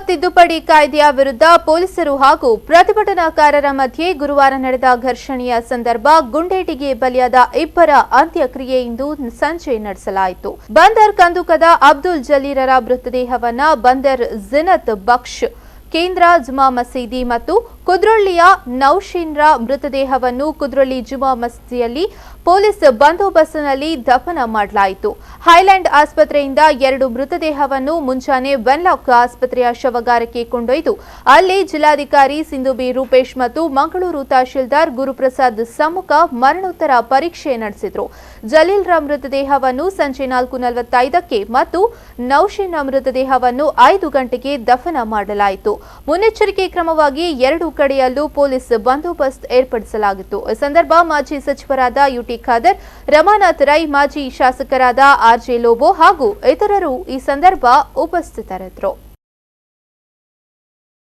ತಿದ್ದುಪಡಿ ಕಾಯ್ದೆಯ ವಿರುದ್ಧ ಪೊಲೀಸರು ಹಾಗೂ ಪ್ರತಿಭಟನಾಕಾರರ ಮಧ್ಯೆ ಗುರುವಾರ ನಡೆದ ಘರ್ಷಣೆಯ ಸಂದರ್ಭ ಗುಂಡೇಟಿಗೆ ಬಲಿಯಾದ ಇಬ್ಬರ ಅಂತ್ಯಕ್ರಿಯೆ ಇಂದು ಸಂಜೆ ನಡೆಸಲಾಯಿತು. ಬಂದರ್ ಕಂದುಕದ ಅಬ್ದುಲ್ ಜಲೀರರ ಮೃತದೇಹವನ್ನು ಬಂದರ್ ಜಿನತ್ ಬಕ್ಷ್ ಕೇಂದ್ರ ಜುಮಾ ಮಸೀದಿ ಮತ್ತು ಕುದ್ರೊಳ್ಳಿಯ ನೌಶೀನ್ರ ಮೃತದೇಹವನ್ನು ಕುದ್ರೊಳ್ಳಿ ಜುಮಾ ಮಸೀದಿಯಲ್ಲಿ ಪೊಲೀಸ್ ಬಂದೋಬಸ್ತ್ನಲ್ಲಿ ದಫನ ಮಾಡಲಾಯಿತು. ಹೈಲ್ಯಾಂಡ್ ಆಸ್ಪತ್ರೆಯಿಂದ 2 ಮೃತದೇಹವನ್ನು ಮುಂಜಾನೆ ವೆನ್ಲಾಕ್ ಆಸ್ಪತ್ರೆಯ ಶವಗಾರಕ್ಕೆ ಕೊಂಡೊಯ್ದು ಅಲ್ಲಿ ಜಿಲ್ಲಾಧಿಕಾರಿ ಸಿಂಧು ಬಿ ರೂಪೇಶ್ ಮತ್ತು ಮಂಗಳೂರು ತಹಶೀಲ್ದಾರ್ ಗುರುಪ್ರಸಾದ್ ಸಮ್ಮುಖ ಮರಣೋತ್ತರ ಪರೀಕ್ಷೆ ನಡೆಸಿದರು. ಜಲೀಲ್ರ ಮೃತದೇಹವನ್ನು ಸಂಜೆ 4:45ಕ್ಕೆ ಮತ್ತು ನೌಶೀನ್ರ ಮೃತದೇಹವನ್ನು 5 ಗಂಟೆಗೆ ದಫನ ಮಾಡಲಾಯಿತು. ಮುನ್ನೆಚ್ಚರಿಕೆ ಕ್ರಮವಾಗಿ 2 ಕಡೆಯಲ್ಲೂ ಪೊಲೀಸ್ ಬಂದೋಬಸ್ತ್ ಏರ್ಪಡಿಸಲಾಗಿತ್ತು. ಈ ಸಂದರ್ಭ ಮಾಜಿ ಸಚಿವರಾದ ಯುಟಿ ಖಾದರ್, ರಮಾನಾಥ್ ರೈ, ಮಾಜಿ ಶಾಸಕರಾದ ಆರ್ಜೆ ಲೋಬೋ ಹಾಗೂ ಇತರರು ಈ ಸಂದರ್ಭ ಉಪಸ್ಥಿತರಿದ್ದರು.